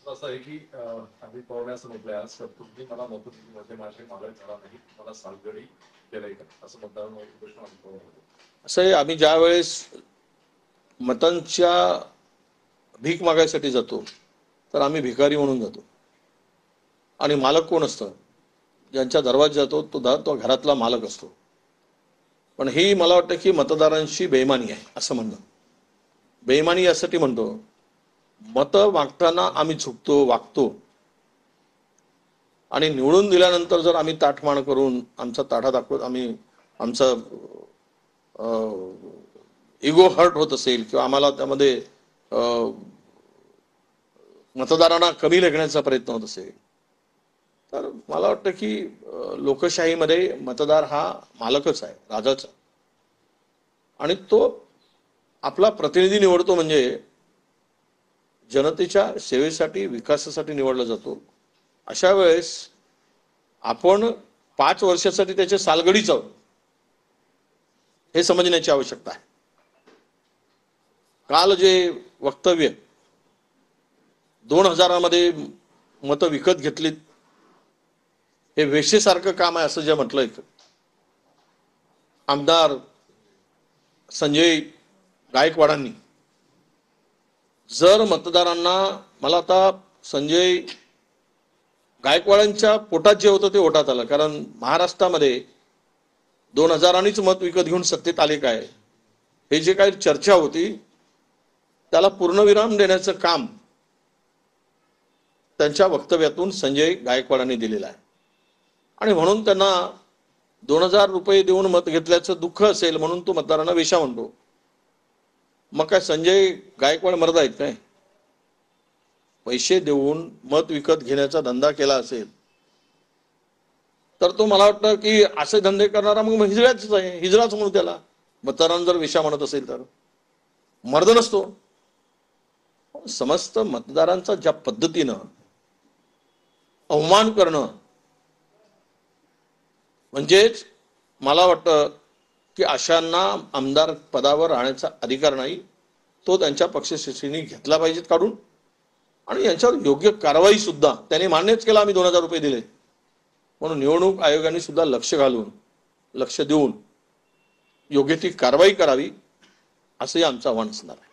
असं आहे की आम्ही पाहुण्यास म्हटलंय आज तर तुम्ही मला मत दिली म्हणजे माझे मालक झाला नाही मला सालगडी केलंय का असं मतदार प्रश्न आम्ही पाहुणे असं आहे, आम्ही ज्या वेळेस मतांच्या भीक मागायसाठी जातो तर आम्ही भिकारी म्हणून जातो आणि मालक कोण असतं? ज्यांच्या दरवाजा जातो तो घरातला मालक असतो. पण ही मला वाटतं की मतदारांची बेईमानी आहे असं म्हणणं. बेईमानी यासाठी म्हणतो, मत मागताना आम्ही झुकतो, वागतो आणि निवडून दिल्यानंतर जर आम्ही ताठमाण करून आमचा ताठा दाखवत आम्ही आमचा इगो हर्ट होत असेल किंवा आम्हाला त्यामध्ये मतदारांना कमी लेखण्याचा प्रयत्न होत असेल तर मला वाटतं की लोकशाहीमध्ये मतदार हा मालकच आहे, राजाच आहे आणि तो आपला प्रतिनिधी निवडतो म्हणजे जनतेच्या सेवेसाठी विकासासाठी निवडला जातो. अशा वेळेस आपण 5 वर्षासाठी त्याचे सालगडीच आहोत हे समजण्याची आवश्यकता आहे. काल जे वक्तव्य 2000 मध्ये मत विकत घेतलीत हे वेश्येसारखं काम आहे असं जे म्हटलंय आमदार संजय गायकवाडांनी, जर मतदारांना मला आता संजय गायकवाडांच्या पोटात जे होतं ते ओटात आलं, कारण महाराष्ट्रामध्ये 2000 मत विकत घेऊन सत्तेत आले काय हे जे काही चर्चा होती त्याला पूर्णविराम देण्याचं काम त्यांच्या वक्तव्यातून संजय गायकवाडांनी दिलेलं आहे आणि म्हणून त्यांना 2000 रुपये देऊन मत घेतल्याचं दुःख असेल म्हणून तो मतदारांना वेश्या म्हणतो. मग काय संजय गायकवाड मर्द आहेत काय? पैसे देऊन मत विकत घेण्याचा धंदा केला असेल तर तो मला वाटतं की असे धंदे करणारा मग हिजड्याच आहे, हिजडाच म्हणून त्याला. मतदारांना जर वेश्या म्हणत असेल तर मर्द नसतो. समस्त मतदारांचा ज्या पद्धतीनं अवमान करणं म्हणजेच मला वाटतं की अशांना आमदार पदावर राहण्याचा अधिकार नाही, तो त्यांच्या पक्षश्रेष्ठींनी घेतला पाहिजेत काढून आणि यांच्यावर योग्य कारवाई सुद्धा त्यांनी मान्यच केला. आम्ही 2000 रुपये दिले म्हणून निवडणूक आयोगाने सुद्धा लक्ष घालून लक्ष देऊन योग्य ती कारवाई करावी असंही आमचं आव्हान असणार आहे.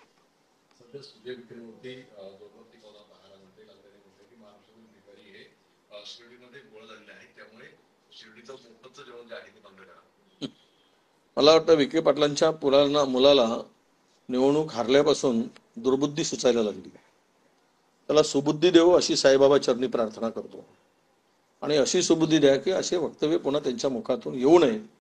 सध्या सुजय विखेंवरती जोरदार टीका होता महाराजांमध्ये काल त्यांनी म्हटलं की महाराष्ट्रातील भिकारी हे शिर्डीमध्ये गोळ झालेले आहेत त्यामुळे शिर्डीचं मोफतचं जेवण जे आहे ते बंद करा. मला वाटतं विखे पाटलांच्या मुलाला निवडणूक हारल्यापासून दुर्बुद्धी सुचायला लागली. त्याला सुबुद्धी देव अशी साईबाबा चरणी प्रार्थना करतो आणि अशी सुबुद्धी द्या की असे वक्तव्य पुन्हा त्यांच्या मुखातून येऊ नये